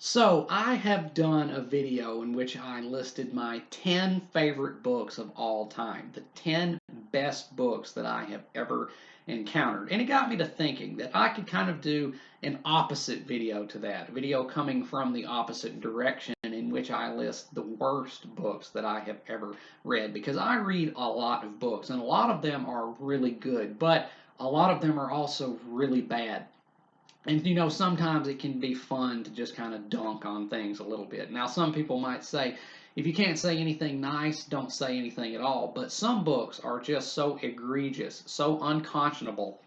So, I have done a video in which I listed my 10 favorite books of all time, the 10 best books that I have ever encountered. And it got me to thinking that I could kind of do an opposite video to that, a video coming from the opposite direction in which I list the worst books that I have ever read. Because I read a lot of books, and a lot of them are really good, but a lot of them are also really bad. And sometimes it can be fun to just kind of dunk on things a little bit. Now, some people might say, if you can't say anything nice, don't say anything at all. But some books are just so egregious, so unconscionable,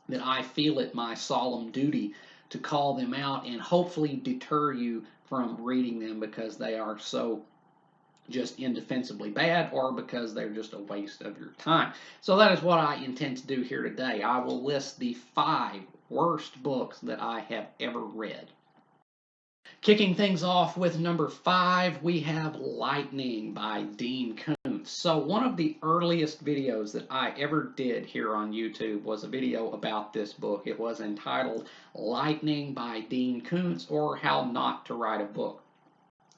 that I feel it my solemn duty to call them out and hopefully deter you from reading them because they are so just indefensibly bad or because they're just a waste of your time. So that is what I intend to do here today. I will list the 5 worst books that I have ever read. Kicking things off with number 5, we have Lightning by Dean Koontz. So one of the earliest videos that I ever did here on YouTube was a video about this book. It was entitled Lightning by Dean Koontz, or How Not to Write a Book.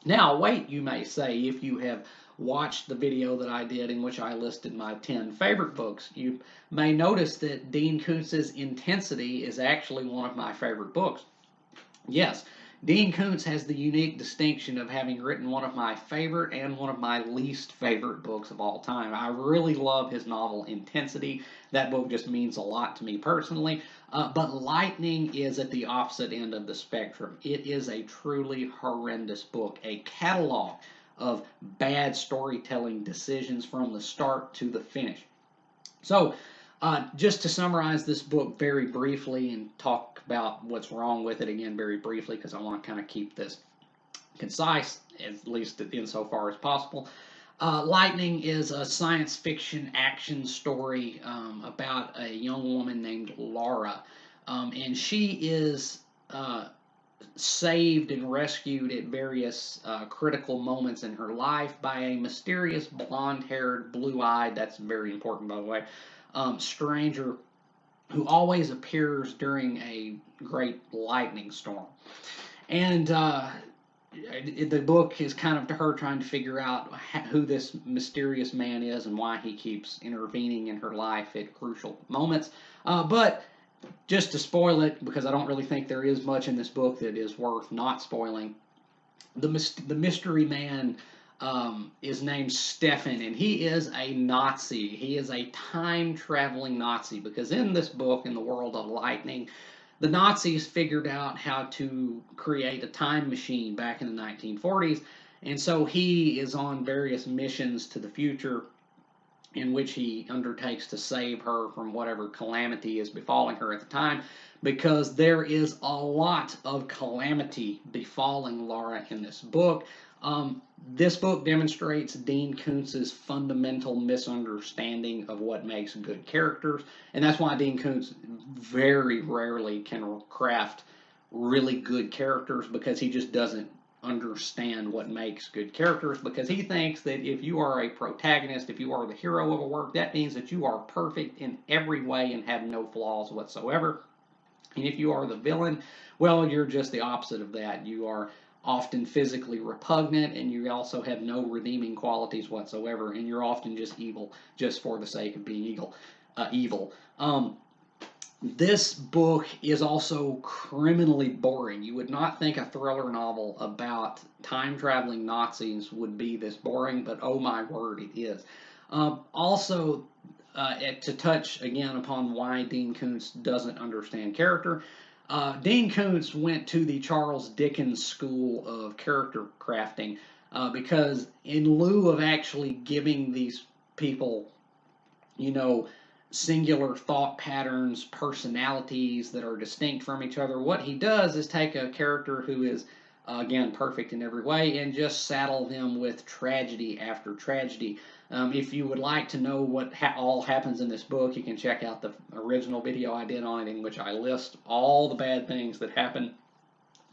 Now, wait, you may say, if you have watched the video that I did in which I listed my 10 favorite books, you may notice that Dean Koontz's Intensity is actually one of my favorite books. Yes, Dean Koontz has the unique distinction of having written one of my favorite and one of my least favorite books of all time. I really love his novel Intensity. That book just means a lot to me personally. But Lightning is at the opposite end of the spectrum. It is a truly horrendous book, a catalog of bad storytelling decisions from the start to the finish. So, just to summarize this book very briefly and talk about what's wrong with it again very briefly, because I want to kind of keep this concise, at least insofar as possible. Lightning is a science fiction action story about a young woman named Laura. And she is saved and rescued at various critical moments in her life by a mysterious blonde haired, blue eyed, that's very important by the way, stranger who always appears during a great lightning storm. And the book is kind of her trying to figure out who this mysterious man is and why he keeps intervening in her life at crucial moments. But just to spoil it, because I don't really think there is much in this book that is worth not spoiling, the mystery man is named Stefan, and he is a Nazi. He is a time-traveling Nazi, because in this book, in the world of Lightning, the Nazis figured out how to create a time machine back in the 1940s, and so he is on various missions to the future in which he undertakes to save her from whatever calamity is befalling her at the time, because there is a lot of calamity befalling Laura in this book. This book demonstrates Dean Koontz's fundamental misunderstanding of what makes good characters, and that's why Dean Koontz very rarely can craft really good characters, because he just doesn't understand what makes good characters, because he thinks that if you are a protagonist, if you are the hero of a work, that means that you are perfect in every way and have no flaws whatsoever. And if you are the villain, well, you're just the opposite of that. You are often physically repugnant, and you also have no redeeming qualities whatsoever, and you're often just evil just for the sake of being evil. This book is also criminally boring. You would not think a thriller novel about time-traveling Nazis would be this boring, but oh my word, it is. Also, to touch again upon why Dean Koontz doesn't understand character, Dean Koontz went to the Charles Dickens School of Character Crafting, because in lieu of actually giving these people, you know, singular thought patterns, personalities that are distinct from each other, what he does is take a character who is, again, perfect in every way, and just saddle them with tragedy after tragedy. If you would like to know what all happens in this book, you can check out the original video I did on it, in which I list all the bad things that happen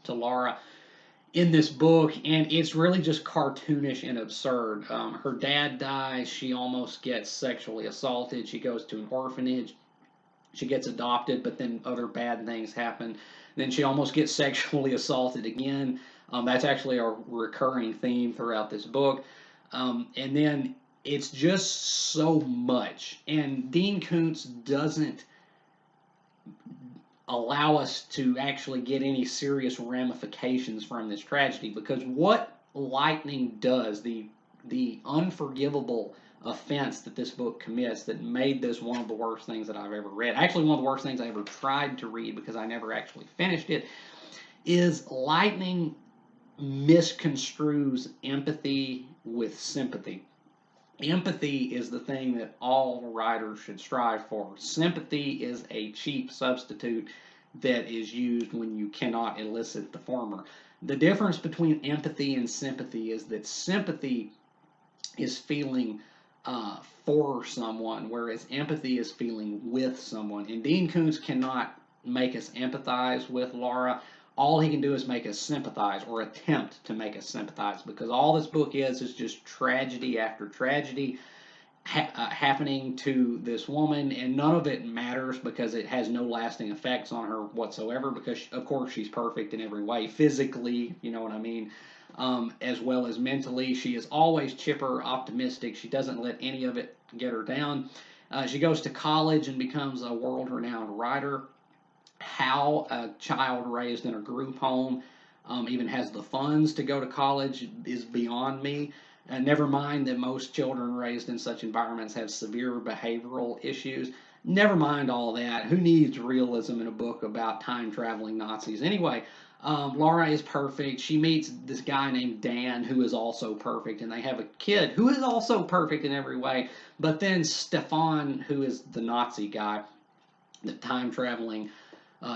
to Laura in this book, and it's really just cartoonish and absurd. Her dad dies, she almost gets sexually assaulted, she goes to an orphanage, she gets adopted, but then other bad things happen. Then she almost gets sexually assaulted again. That's actually a recurring theme throughout this book. And then it's just so much. And Dean Koontz doesn't allow us to actually get any serious ramifications from this tragedy, because what Lightning does, the unforgivable offense that this book commits that made this one of the worst things that I've ever read, actually one of the worst things I ever tried to read because I never actually finished it, is Lightning misconstrues empathy with sympathy. Empathy is the thing that all writers should strive for. Sympathy is a cheap substitute that is used when you cannot elicit the former. The difference between empathy and sympathy is that sympathy is feeling for someone, whereas empathy is feeling with someone. And Dean Koontz cannot make us empathize with Laura. All he can do is make us sympathize, or attempt to make us sympathize, because all this book is just tragedy after tragedy happening to this woman, and none of it matters because it has no lasting effects on her whatsoever. Because of course she's perfect in every way, physically, you know what I mean, as well as mentally. She is always chipper, optimistic. She doesn't let any of it get her down. She goes to college and becomes a world-renowned writer. How a child raised in a group home even has the funds to go to college is beyond me. Never mind that most children raised in such environments have severe behavioral issues. Never mind all that. Who needs realism in a book about time traveling Nazis? Anyway, Laura is perfect. She meets this guy named Dan who is also perfect, and they have a kid who is also perfect in every way. But then Stefan, who is the Nazi guy, the time traveling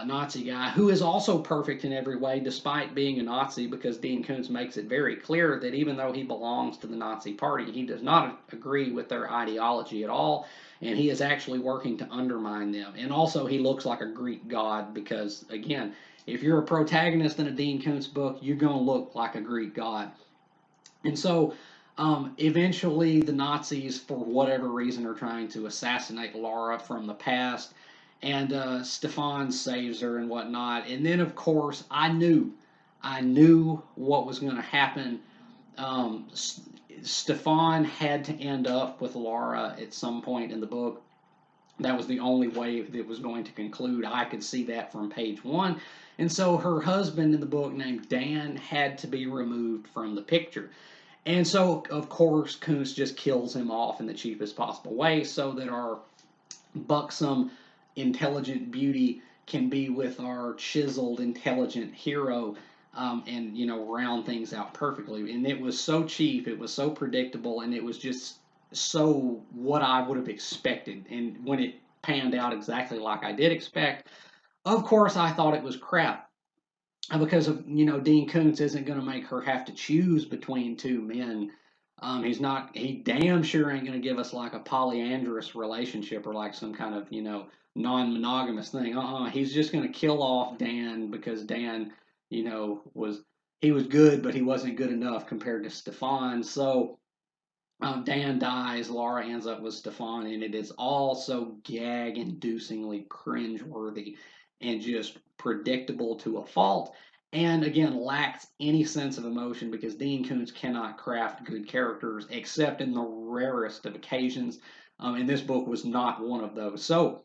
Nazi guy, who is also perfect in every way, despite being a Nazi, because Dean Koontz makes it very clear that even though he belongs to the Nazi Party, he does not agree with their ideology at all, and he is actually working to undermine them. And also, he looks like a Greek god, because, again, if you're a protagonist in a Dean Koontz book, you're going to look like a Greek god. And so, eventually, the Nazis, for whatever reason, are trying to assassinate Laura from the past, and Stefan saves her and whatnot. And then, of course, I knew what was going to happen. Stefan had to end up with Laura at some point in the book. That was the only way that it was going to conclude. I could see that from page one. And so her husband in the book, named Dan, had to be removed from the picture. And so, of course, Koontz just kills him off in the cheapest possible way so that our buxom, intelligent beauty can be with our chiseled, intelligent hero, and, round things out perfectly. And it was so cheap, it was so predictable, and it was just so what I would have expected. And when it panned out exactly like I did expect, of course, I thought it was crap. Because of, Dean Koontz isn't going to make her have to choose between two men. He damn sure ain't going to give us like a polyandrous relationship, or like some kind of, non-monogamous thing. He's just going to kill off Dan because Dan, he was good, but he wasn't good enough compared to Stefan. So Dan dies, Laura ends up with Stefan, and it is all so gag-inducingly cringeworthy and just predictable to a fault. And again, lacks any sense of emotion, because Dean Koontz cannot craft good characters except in the rarest of occasions. And this book was not one of those. So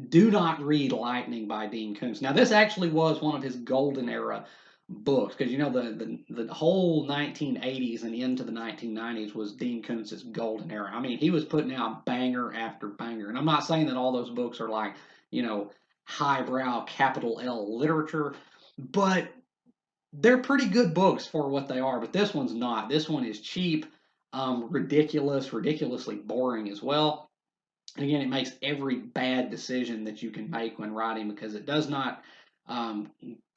do not read Lightning by Dean Koontz. Now, this actually was one of his golden era books, because the whole 1980s and into the 1990s was Dean Koontz's golden era. I mean, he was putting out banger after banger, and I'm not saying that all those books are like, highbrow capital L literature, but they're pretty good books for what they are. But this one's not. This one is cheap, ridiculously boring as well. And again, it makes every bad decision that you can make when writing, because it does not um,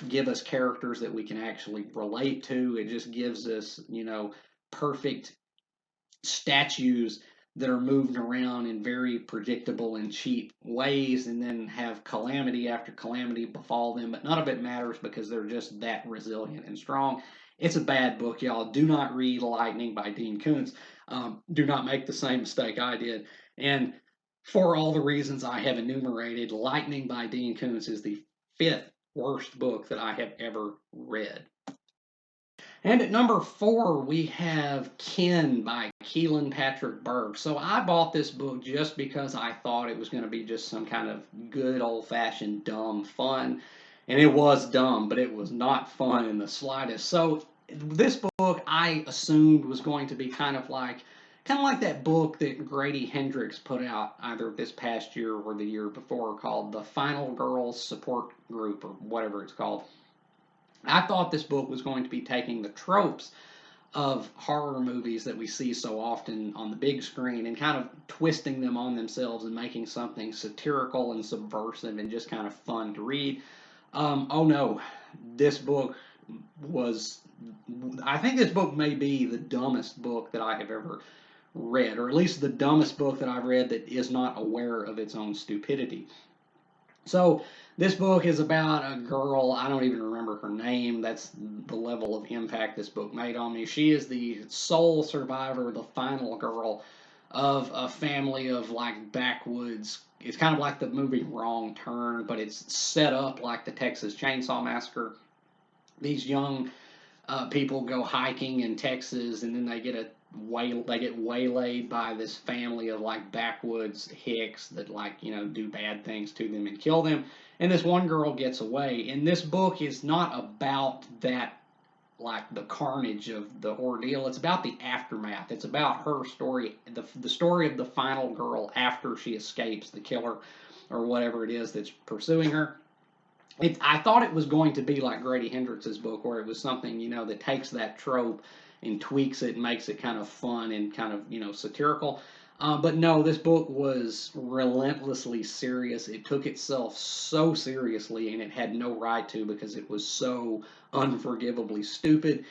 give us characters that we can actually relate to. It just gives us, perfect statues that are moving around in very predictable and cheap ways, and then have calamity after calamity befall them. But none of it matters because they're just that resilient and strong. It's a bad book, y'all. Do not read Lightning by Dean Koontz. Do not make the same mistake I did. And for all the reasons I have enumerated, Lightning by Dean Koontz is the fifth worst book that I have ever read. And at number 4, we have Kin by Keelan Patrick Berg. So I bought this book just because I thought it was going to be just some kind of good old fashioned dumb fun. And it was dumb, but it was not fun in the slightest. So this book I assumed was going to be kind of like that book that Grady Hendrix put out either this past year or the year before called The Final Girls Support Group or whatever it's called. I thought this book was going to be taking the tropes of horror movies that we see so often on the big screen and kind of twisting them on themselves and making something satirical and subversive and just kind of fun to read. Oh no, this book was. I think this book may be the dumbest book that I have ever read, or at least the dumbest book that I've read that is not aware of its own stupidity. So this book is about a girl. I don't even remember her name. That's the level of impact this book made on me. She is the sole survivor, the final girl of a family of like backwoods. It's kind of like the movie Wrong Turn, but it's set up like the Texas Chainsaw Massacre. These young people go hiking in Texas, and then they get waylaid by this family of like backwoods hicks that do bad things to them and kill them. And this one girl gets away. And this book is not about that like the carnage of the ordeal. It's about the aftermath. It's about her story, the story of the final girl after she escapes the killer or whatever it is that's pursuing her. I thought it was going to be like Grady Hendrix's book, where it was something that takes that trope and tweaks it and makes it kind of fun and kind of satirical. But no, this book was relentlessly serious. It took itself so seriously, and it had no right to because it was so unforgivably stupid.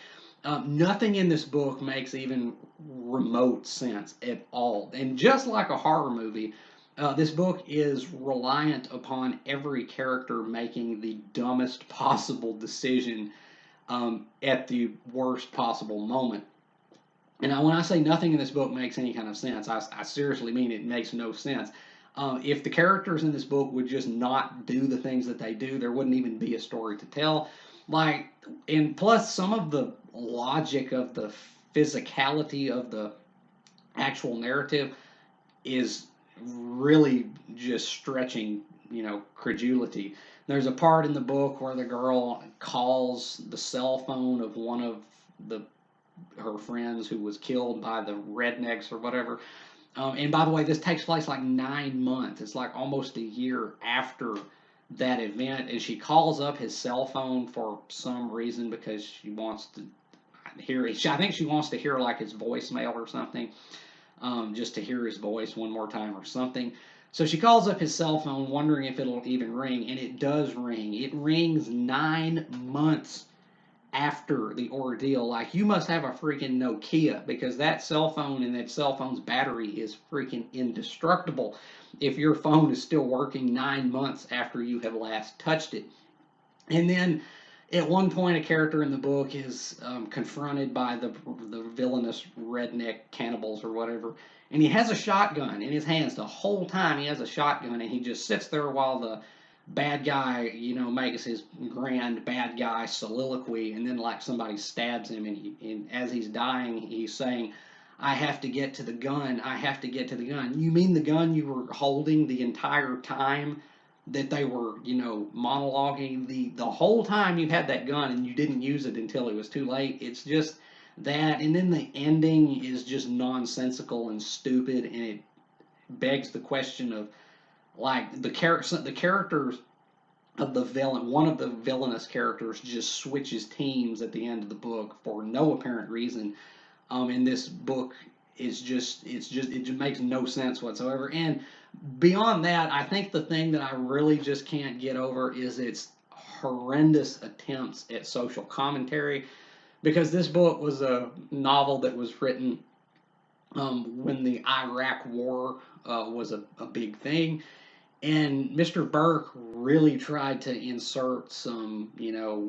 Nothing in this book makes even remote sense at all. And just like a horror movie, this book is reliant upon every character making the dumbest possible decision at the worst possible moment. And when I say nothing in this book makes any kind of sense, I seriously mean it makes no sense. If the characters in this book would just not do the things that they do, there wouldn't even be a story to tell. And plus, some of the logic of the physicality of the actual narrative is really just stretching, credulity. There's a part in the book where the girl calls the cell phone of one of the her friends who was killed by the rednecks or whatever. And by the way, this takes place like 9 months. It's like almost a year after that event, and she calls up his cell phone for some reason because she wants to hear. I think she wants to hear like his voicemail or something, just to hear his voice one more time or something. So she calls up his cell phone, wondering if it'll even ring, and it does ring. It rings 9 months after the ordeal. Like, you must have a freaking Nokia, because that cell phone and that cell phone's battery is freaking indestructible if your phone is still working 9 months after you have last touched it. And then at one point, a character in the book is confronted by the villainous redneck cannibals or whatever, and he has a shotgun in his hands the whole time. He has a shotgun, and he just sits there while the bad guy, makes his grand bad guy soliloquy, and then like somebody stabs him, and as he's dying, he's saying, "I have to get to the gun. I have to get to the gun." You mean the gun you were holding the entire time that they were, monologuing? The whole time you had that gun and you didn't use it until it was too late. It's just that, and then the ending is just nonsensical and stupid, and it begs the question of like the characters of the villain. One of the villainous characters just switches teams at the end of the book for no apparent reason. In this book it just makes no sense whatsoever. And beyond that, I think the thing that I really just can't get over is its horrendous attempts at social commentary, because this book was a novel that was written when the Iraq War was a big thing. And Mr. Burke really tried to insert some,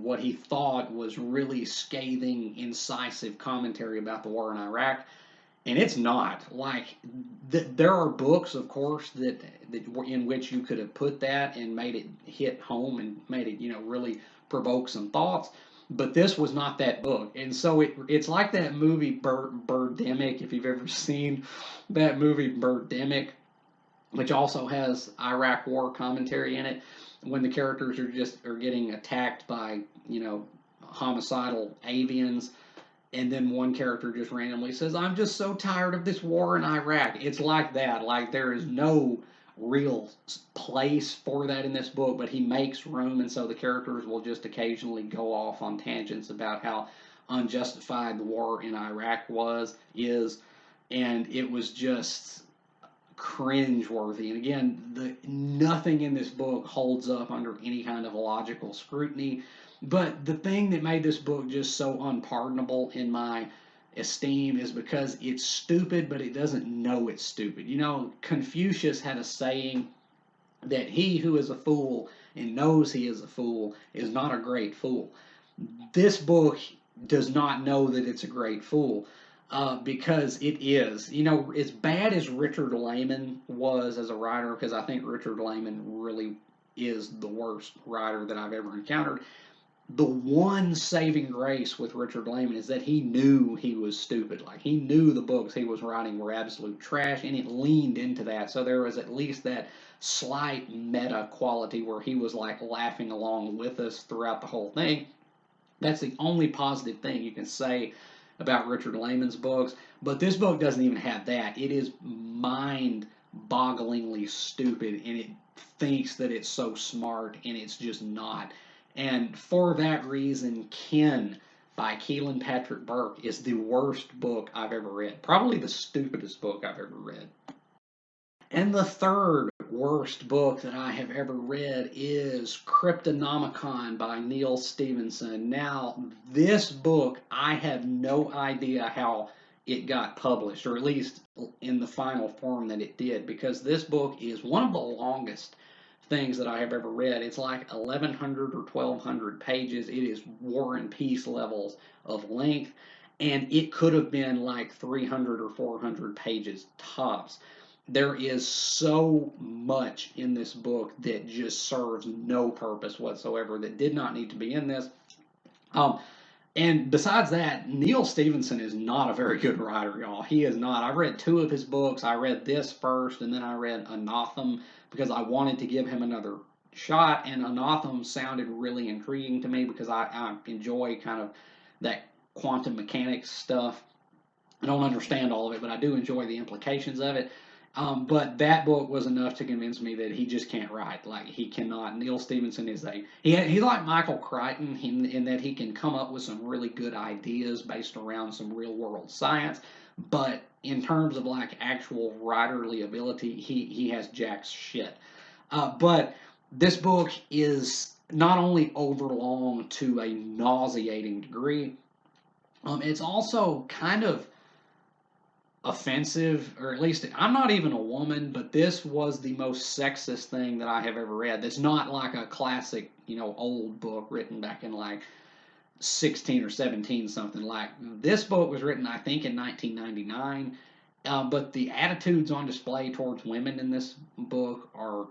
what he thought was really scathing, incisive commentary about the war in Iraq. And it's not. Like, there are books, of course, that in which you could have put that and made it hit home and made it, really provoke some thoughts. but this was not that book. And so it's like that movie Birdemic, if you've ever seen that movie Birdemic, which also has Iraq War commentary in it, when the characters are getting attacked by, homicidal avians, and then one character just randomly says, "I'm just so tired of this war in Iraq." It's like that. Like there is no real place for that in this book, but he makes room, and so the characters will just occasionally go off on tangents about how unjustified the war in Iraq is, and it was just cringeworthy. And again, nothing in this book holds up under any kind of logical scrutiny. But the thing that made this book just so unpardonable in my esteem is because it's stupid, but it doesn't know it's stupid. Confucius had a saying that he who is a fool and knows he is a fool is not a great fool. This book does not know that it's a great fool. Because it is. As bad as Richard Lehman was as a writer, because I think Richard Lehman really is the worst writer that I've ever encountered. The one saving grace with Richard Lehman is that he knew he was stupid. Like, he knew the books he was writing were absolute trash, and it leaned into that. So there was at least that slight meta quality where he was like laughing along with us throughout the whole thing. That's the only positive thing you can say about Richard Lehman's books, but this book doesn't even have that. It is mind-bogglingly stupid, and it thinks that it's so smart, and it's just not. And for that reason, Ken by Keelan Patrick Burke is the worst book I've ever read. Probably the stupidest book I've ever read. And the third worst book that I have ever read is Cryptonomicon by Neal Stephenson. Now, this book, I have no idea how it got published, or at least in the final form that it did, because this book is one of the longest things that I have ever read. It's like 1,100 or 1,200 pages. It is War and Peace levels of length, and it could have been like 300 or 400 pages tops. There is so much in this book that just serves no purpose whatsoever, that did not need to be in this. And besides that, Neal Stephenson is not a very good writer, y'all. He is not. I read two of his books. I read this first, and then I read Anathem because I wanted to give him another shot. And Anathem sounded really intriguing to me because I enjoy kind of that quantum mechanics stuff. I don't understand all of it, but I do enjoy the implications of it. But that book was enough to convince me that he just can't write. Like, he cannot. Neal Stephenson is he's like Michael Crichton in that he can come up with some really good ideas based around some real world science. But in terms of like actual writerly ability, he has jack shit. But this book is not only overlong to a nauseating degree, it's also kind of offensive, or at least I'm not even a woman, but this was the most sexist thing that I have ever read. That's not like a classic, old book written back in like 16 or 17 something. Like, this book was written, I think, in 1999. But the attitudes on display towards women in this book are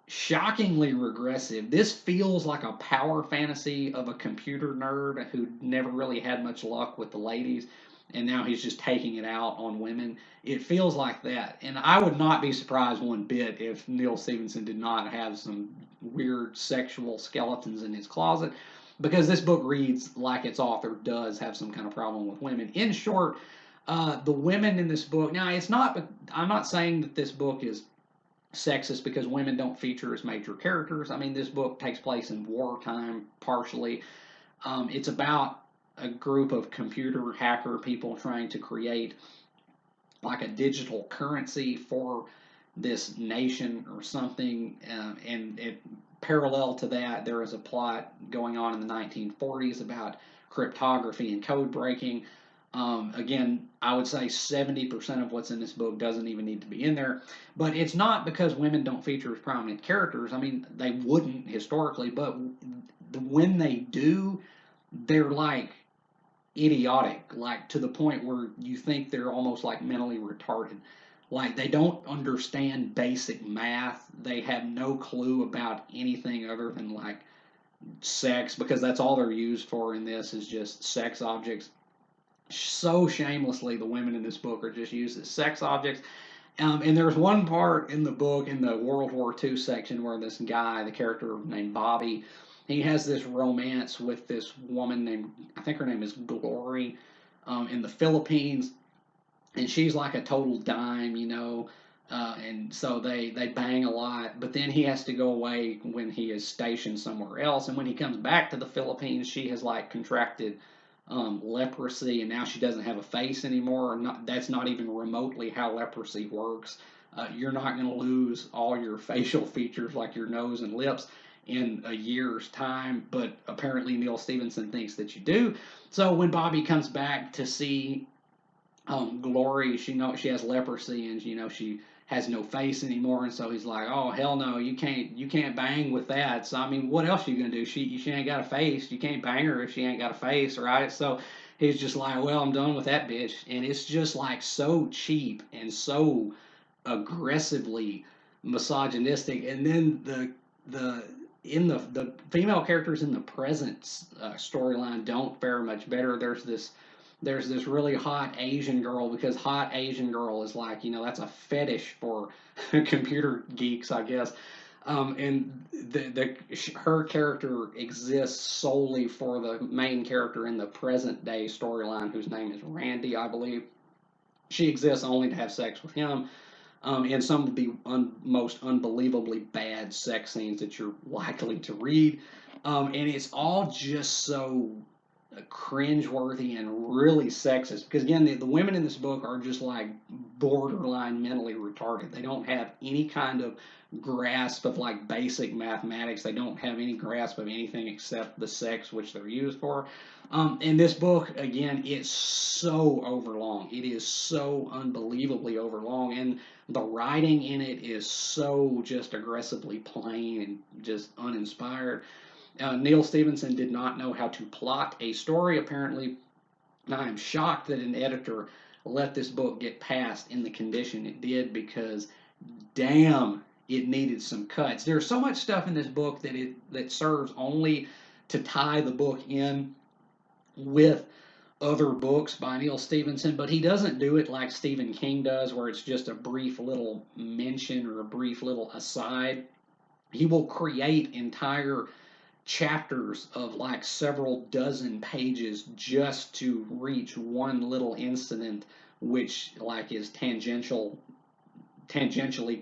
shockingly regressive. This feels like a power fantasy of a computer nerd who never really had much luck with the ladies, and now he's just taking it out on women. It feels like that. And I would not be surprised one bit if Neal Stephenson did not have some weird sexual skeletons in his closet, because this book reads like its author does have some kind of problem with women. In short, the women in this book, now it's not, I'm not saying that this book is sexist because women don't feature as major characters. I mean, this book takes place in wartime, partially. It's about a group of computer hacker people trying to create like a digital currency for this nation or something. Parallel to that, there is a plot going on in the 1940s about cryptography and code breaking. Again, I would say 70% of what's in this book doesn't even need to be in there. But it's not because women don't feature as prominent characters. I mean, they wouldn't historically, but when they do, they're like idiotic, like to the point where you think they're almost like mentally retarded. Like, they don't understand basic math. They have no clue about anything other than like sex, because that's all they're used for in this, is just sex objects. So shamelessly, the women in this book are just used as sex objects. And there's one part in the book, in the World War II section, where this guy, the character named Bobby, he has this romance with this woman named, I think her name is Glory, in the Philippines, and she's like a total dime, and so they bang a lot. But then he has to go away when he is stationed somewhere else, and when he comes back to the Philippines, she has like contracted leprosy, and now she doesn't have a face anymore. Not, that's not even remotely how leprosy works. You're not going to lose all your facial features like your nose and lips in a year's time, but apparently Neal Stephenson thinks that you do. So when Bobby comes back to see Glory, she has leprosy, and she has no face anymore, and so he's like, oh hell no, you can't bang with that. So I mean, what else are you gonna do? She ain't got a face. You can't bang her if she ain't got a face, right? So he's just like, well, I'm done with that bitch, and it's just like so cheap and so aggressively misogynistic. And then the female characters in the present storyline don't fare much better. There's this really hot Asian girl, because hot Asian girl is like, that's a fetish for computer geeks, I guess. And her character exists solely for the main character in the present day storyline, whose name is Randy, I believe. She exists only to have sex with him, in some of the most unbelievably bad sex scenes that you're likely to read. And it's all just so cringeworthy and really sexist, because again, the women in this book are just like borderline mentally retarded. They don't have any kind of grasp of like basic mathematics. They don't have any grasp of anything except the sex which they're used for. And this book, again, it's so overlong. It is so unbelievably overlong, and the writing in it is so just aggressively plain and just uninspired. Neal Stephenson did not know how to plot a story, apparently. I am shocked that an editor let this book get passed in the condition it did, because damn, it needed some cuts. There's so much stuff in this book that serves only to tie the book in with other books by Neal Stephenson, but he doesn't do it like Stephen King does, where it's just a brief little mention or a brief little aside. He will create entire chapters of like several dozen pages just to reach one little incident, which like is tangentially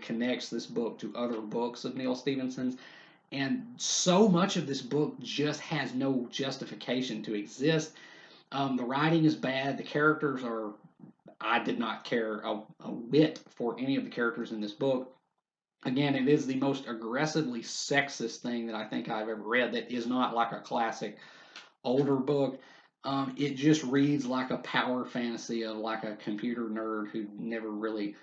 connects this book to other books of Neal Stephenson's. And so much of this book just has no justification to exist. The writing is bad. The characters are, I did not care a whit for any of the characters in this book. Again, it is the most aggressively sexist thing that I think I've ever read, that is not like a classic older book. It just reads like a power fantasy of like a computer nerd who never really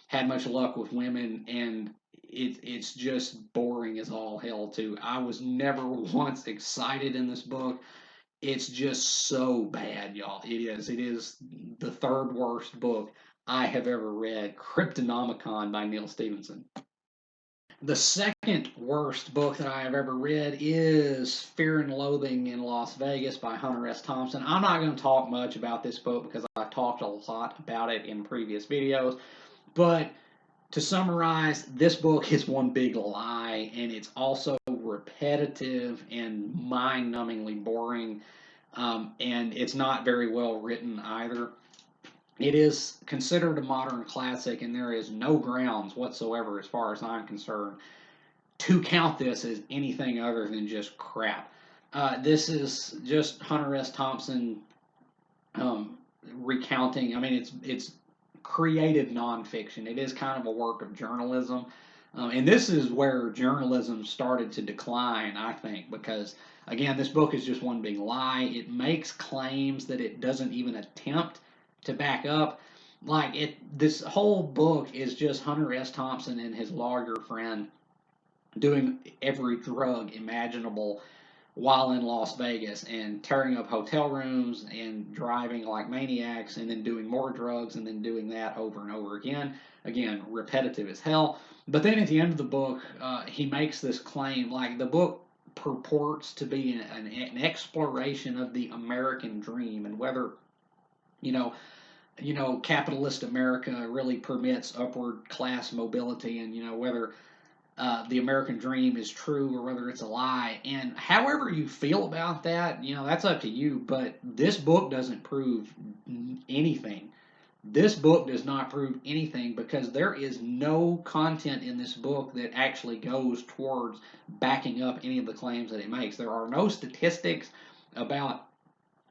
had much luck with women, and it's just boring as all hell too. I was never once excited in this book. It's just so bad, y'all. It is the third worst book I have ever read, Cryptonomicon by Neal Stephenson. The second worst book that I have ever read is Fear and Loathing in Las Vegas by Hunter S. Thompson. I'm not going to talk much about this book because I've talked a lot about it in previous videos, but to summarize, this book is one big lie, and it's also repetitive and mind-numbingly boring, and it's not very well written either. It is considered a modern classic, and there is no grounds whatsoever, as far as I'm concerned, to count this as anything other than just crap. This is just Hunter S. Thompson recounting. I mean, it's created nonfiction. It is kind of a work of journalism. And this is where journalism started to decline, I think, because, again, this book is just one big lie. It makes claims that it doesn't even attempt to back up. Like, this whole book is just Hunter S. Thompson and his lawyer friend doing every drug imaginable while in Las Vegas, and tearing up hotel rooms and driving like maniacs, and then doing more drugs, and then doing that over and over again. Again, repetitive as hell. But then at the end of the book, he makes this claim, like the book purports to be an exploration of the American dream and whether you know capitalist America really permits upward class mobility, and whether the American dream is true or whether it's a lie. And however you feel about that, that's up to you. But this book doesn't prove anything. This book does not prove anything because there is no content in this book that actually goes towards backing up any of the claims that it makes. There are no statistics about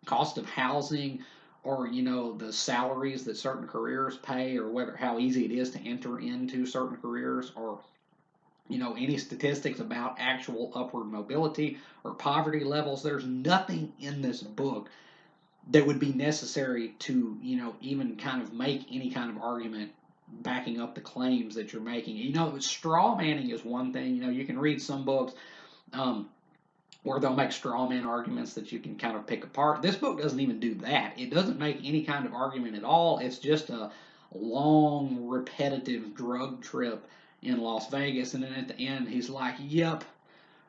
cost of housing or the salaries that certain careers pay or whether how easy it is to enter into certain careers or any statistics about actual upward mobility or poverty levels. There's nothing in this book that would be necessary to, even kind of make any kind of argument backing up the claims that you're making. Straw manning is one thing. You can read some books where they'll make straw man arguments that you can kind of pick apart. This book doesn't even do that. It doesn't make any kind of argument at all. It's just a long, repetitive drug trip in Las Vegas, and then at the end, he's like, "Yep,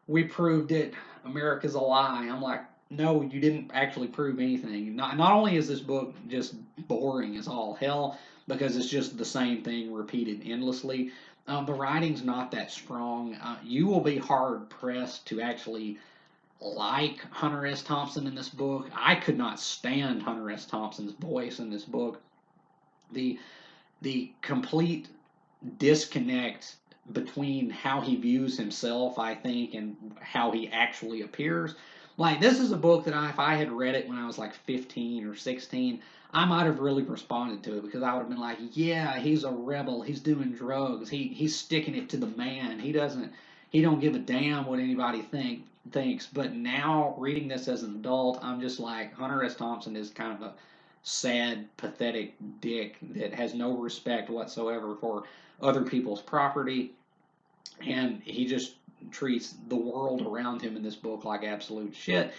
we proved it. America's a lie." I'm like, "No, you didn't actually prove anything." Not only is this book just boring as all hell because it's just the same thing repeated endlessly, the writing's not that strong. You will be hard pressed to actually like Hunter S. Thompson in this book. I could not stand Hunter S. Thompson's voice in this book. The complete disconnect between how he views himself, I think, and how he actually appears. Like, this is a book that if I had read it when I was like 15 or 16, I might have really responded to it because I would have been like, yeah, he's a rebel. He's doing drugs. He's sticking it to the man. He don't give a damn what anybody thinks. But now reading this as an adult, I'm just like, Hunter S. Thompson is kind of a sad, pathetic dick that has no respect whatsoever for other people's property, and he just treats the world around him in this book like absolute shit,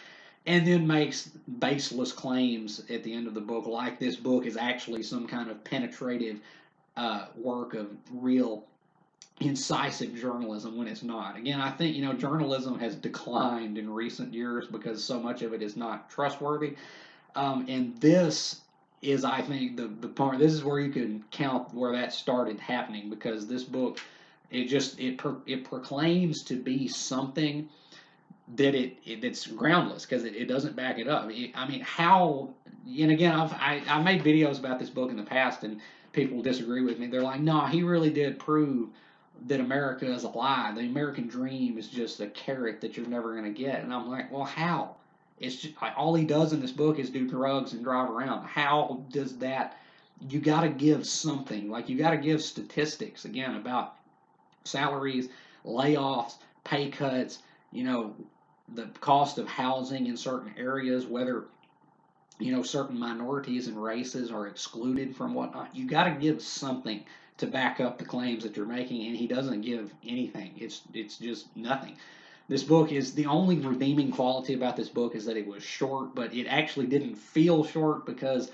and then makes baseless claims at the end of the book, like this book is actually some kind of penetrative work of real incisive journalism when it's not. Again, I think journalism has declined in recent years because so much of it is not trustworthy. And this is, I think, the part. This is where you can count where that started happening because this book, it proclaims to be something that it's groundless because it doesn't back it up. I mean, how? And again, I made videos about this book in the past, and people disagree with me. They're like, "No, he really did prove that America is a lie. The American dream is just a carrot that you're never going to get." And I'm like, "Well, how?" It's just like, all he does in this book is do drugs and drive around. How does that? You got to give something. Like, you got to give statistics again about salaries, layoffs, pay cuts. The cost of housing in certain areas, whether certain minorities and races are excluded from whatnot. You got to give something to back up the claims that you're making, and he doesn't give anything. It's just nothing. This book is the only redeeming quality about this book is that it was short, but it actually didn't feel short because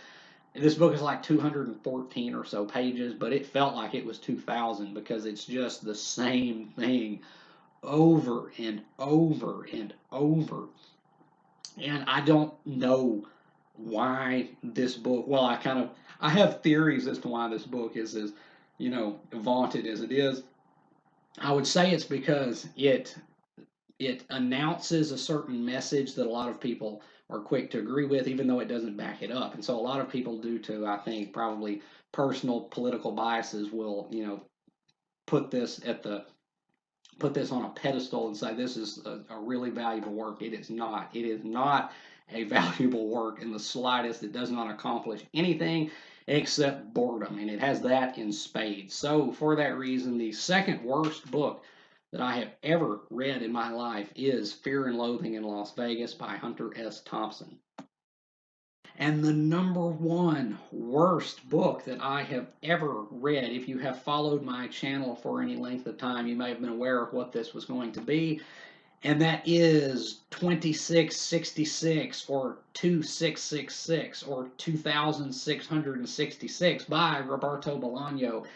this book is like 214 or so pages, but it felt like it was 2,000 because it's just the same thing over and over and over. And I don't know why this book. Well, I have theories as to why this book is as vaunted as it is. I would say it's because it announces a certain message that a lot of people are quick to agree with, even though it doesn't back it up. And so a lot of people, due to, I think, probably personal political biases, will, put this on a pedestal and say this is a really valuable work. It is not. It is not a valuable work in the slightest. It does not accomplish anything except boredom, and it has that in spades. So for that reason, the second worst book that I have ever read in my life is Fear and Loathing in Las Vegas by Hunter S. Thompson. And the number one worst book that I have ever read, if you have followed my channel for any length of time, you may have been aware of what this was going to be, and that is 2666 or 2666 or 2666 by Roberto Bolaño.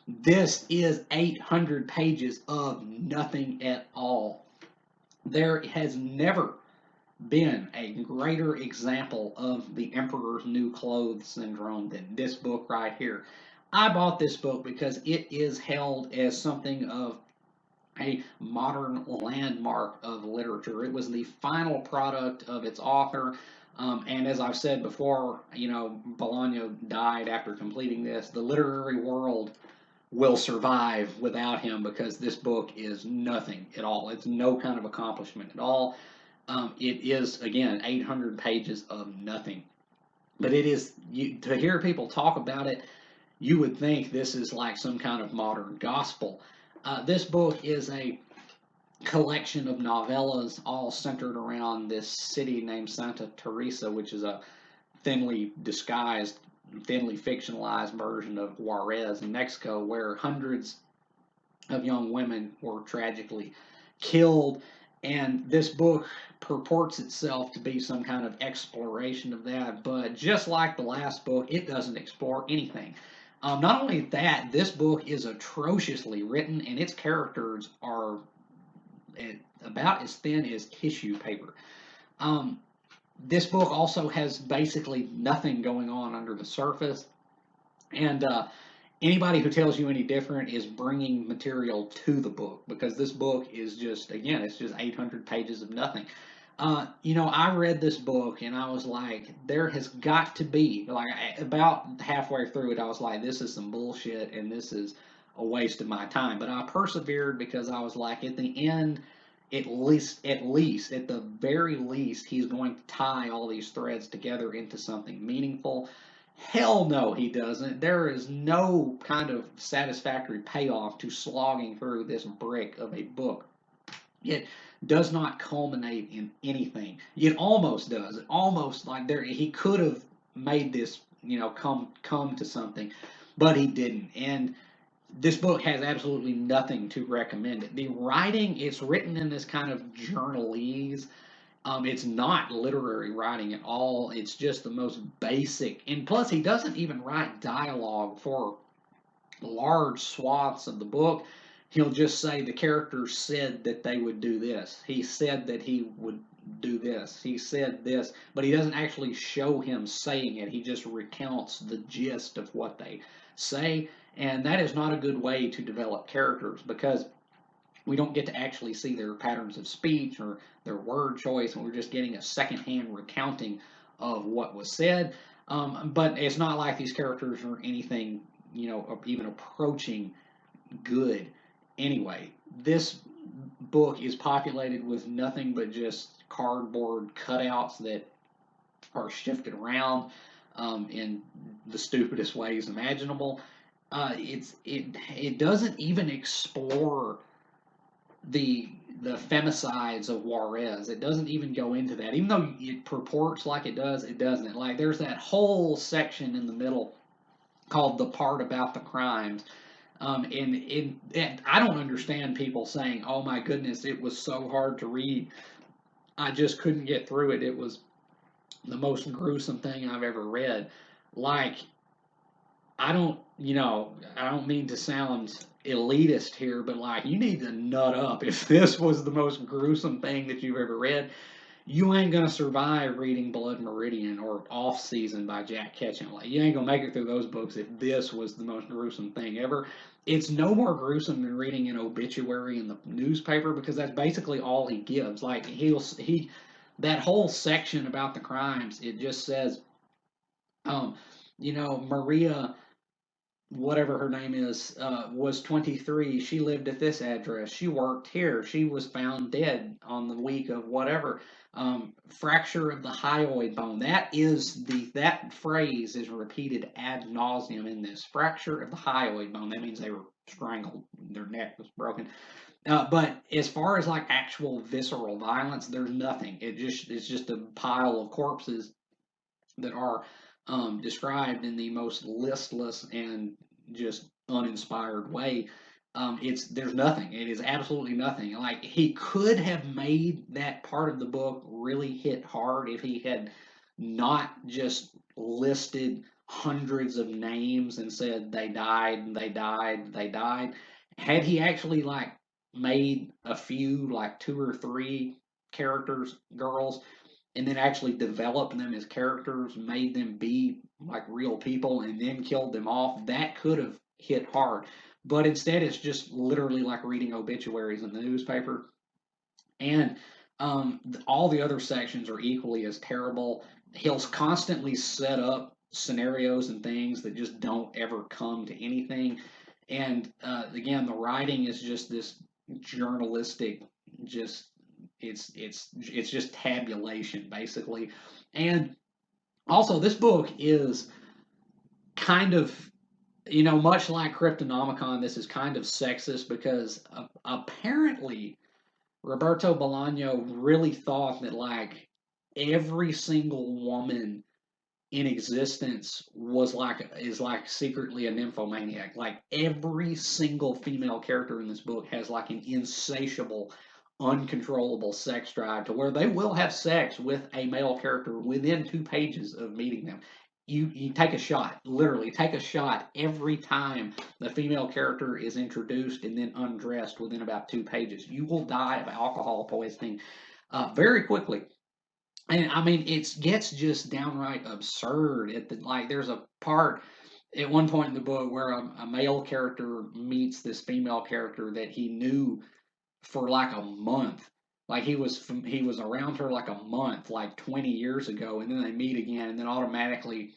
This is 800 pages of nothing at all. There has never been a greater example of the Emperor's New Clothes syndrome than this book right here. I bought this book because it is held as something of a modern landmark of literature. It was the final product of its author. And as I've said before, Bologna died after completing this. The literary world will survive without him because this book is nothing at all. It's no kind of accomplishment at all. It is, again, 800 pages of nothing. But it is, to hear people talk about it, you would think this is like some kind of modern gospel. This book is a collection of novellas all centered around this city named Santa Teresa, which is a thinly disguised, thinly fictionalized version of Juarez in Mexico, where hundreds of young women were tragically killed. And this book purports itself to be some kind of exploration of that, but just like the last book, it doesn't explore anything. Not only that, this book is atrociously written, and its characters are about as thin as tissue paper. Um, this book also has basically nothing going on under the surface, and anybody who tells you any different is bringing material to the book because this book is just, again, it's just 800 pages of nothing. I read this book and I was like, there has got to be, like, about halfway through it, I was like, this is some bullshit and this is a waste of my time. But I persevered because I was like, at the end, at the very least, he's going to tie all these threads together into something meaningful. Hell no, he doesn't. There is no kind of satisfactory payoff to slogging through this brick of a book. It does not culminate in anything. It almost does. It almost, like, there he could have made this, come to something, but he didn't. And this book has absolutely nothing to recommend it. The writing, it's written in this kind of journalese. It's not literary writing at all. It's just the most basic. And plus, he doesn't even write dialogue for large swaths of the book. He'll just say the characters said that they would do this. He said that he would do this. He said this, but he doesn't actually show him saying it. He just recounts the gist of what they say. And that is not a good way to develop characters because we don't get to actually see their patterns of speech or their word choice, and we're just getting a secondhand recounting of what was said. But it's not like these characters are anything, even approaching good. Anyway, this book is populated with nothing but just cardboard cutouts that are shifted around in the stupidest ways imaginable. It doesn't even explore the the femicides of Juarez. It doesn't even go into that, even though it purports like it does. It doesn't. Like, there's that whole section in the middle called the part about the crimes. And I don't understand people saying, "Oh my goodness, it was so hard to read. I just couldn't get through it. It was the most gruesome thing I've ever read." Like, I don't mean to sound elitist here, but like, you need to nut up. If this was the most gruesome thing that you've ever read, you ain't gonna survive reading Blood Meridian or Off Season by Jack Ketchum. Like, you ain't gonna make it through those books if this was the most gruesome thing ever. It's no more gruesome than reading an obituary in the newspaper because that's basically all he gives. Like, that whole section about the crimes, it just says, um, Maria, whatever her name is, was 23. She lived at this address. She worked here. She was found dead on the week of whatever. Fracture of the hyoid bone. That phrase is repeated ad nauseum in this. Fracture of the hyoid bone. That means they were strangled. Their neck was broken. But as far as like actual visceral violence, there's nothing. It's just a pile of corpses that are described in the most listless and just uninspired way. There's nothing. It is absolutely nothing. Like, he could have made that part of the book really hit hard if he had not just listed hundreds of names and said they died and they died and they died. Had he actually, like, made a few, like 2 or 3 characters, girls, and then actually developed them as characters, made them be like real people, and then killed them off, that could have hit hard. But instead, it's just literally like reading obituaries in the newspaper. And all the other sections are equally as terrible. He'll constantly set up scenarios and things that just don't ever come to anything. And again, the writing is just this journalistic, just it's just tabulation basically. And also, this book is kind of, much like Cryptonomicon, this is kind of sexist because apparently Roberto Bolaño really thought that like every single woman in existence is like secretly a nymphomaniac. Like every single female character in this book has like an insatiable, uncontrollable sex drive to where they will have sex with a male character within 2 pages of meeting them. You take a shot, literally take a shot every time the female character is introduced and then undressed within about 2 pages. You will die of alcohol poisoning very quickly. And I mean, it gets just downright absurd. Like, there's a part at one point in the book where a male character meets this female character that he knew for like a month. Like he was around her like a month, like 20 years ago, and then they meet again, and then automatically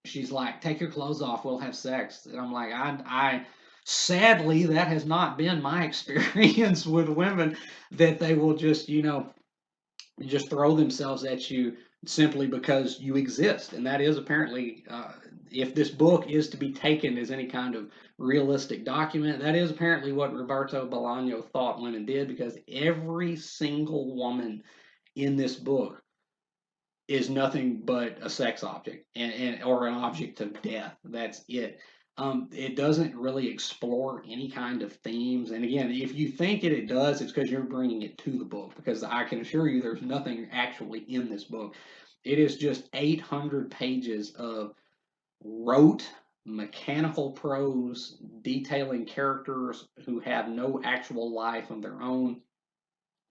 she's like, "Take your clothes off, we'll have sex." And I'm like, I sadly that has not been my experience with women, that they will just just throw themselves at you simply because you exist. And that is apparently, if this book is to be taken as any kind of realistic document, that is apparently what Roberto Bolaño thought women did, because every single woman in this book is nothing but a sex object, or an object of death. That's it. It doesn't really explore any kind of themes. And again, if you think it does, it's because you're bringing it to the book. Because I can assure you, there's nothing actually in this book. It is just 800 pages of rote, mechanical prose detailing characters who have no actual life of their own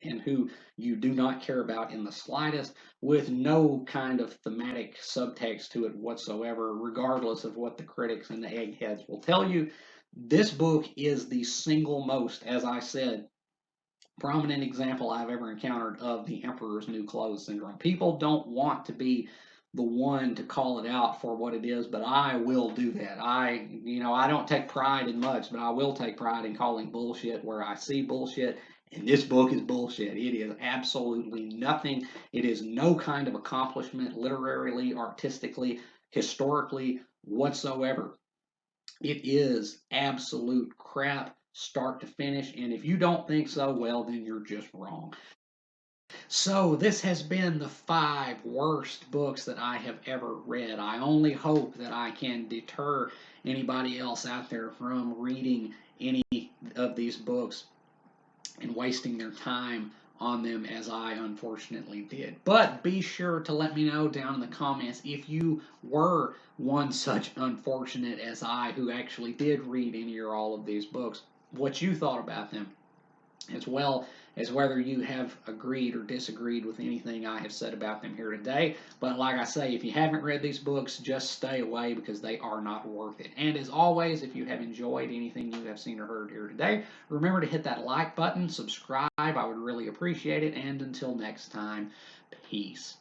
and who you do not care about in the slightest, with no kind of thematic subtext to it whatsoever, regardless of what the critics and the eggheads will tell you. This book is the single most, as I said, prominent example I've ever encountered of the Emperor's New Clothes syndrome. People don't want to be the one to call it out for what it is, but I will do that. I don't take pride in much, but I will take pride in calling bullshit where I see bullshit. And this book is bullshit. It is absolutely nothing. It is no kind of accomplishment, literarily, artistically, historically, whatsoever. It is absolute crap, start to finish. And if you don't think so, well, then you're just wrong. So, this has been the 5 worst books that I have ever read. I only hope that I can deter anybody else out there from reading any of these books and wasting their time on them as I unfortunately did. But be sure to let me know down in the comments if you were one such unfortunate as I who actually did read any or all of these books, what you thought about them, as well as whether you have agreed or disagreed with anything I have said about them here today. But like I say, if you haven't read these books, just stay away because they are not worth it. And as always, if you have enjoyed anything you have seen or heard here today, remember to hit that like button, subscribe. I would really appreciate it. And until next time, peace.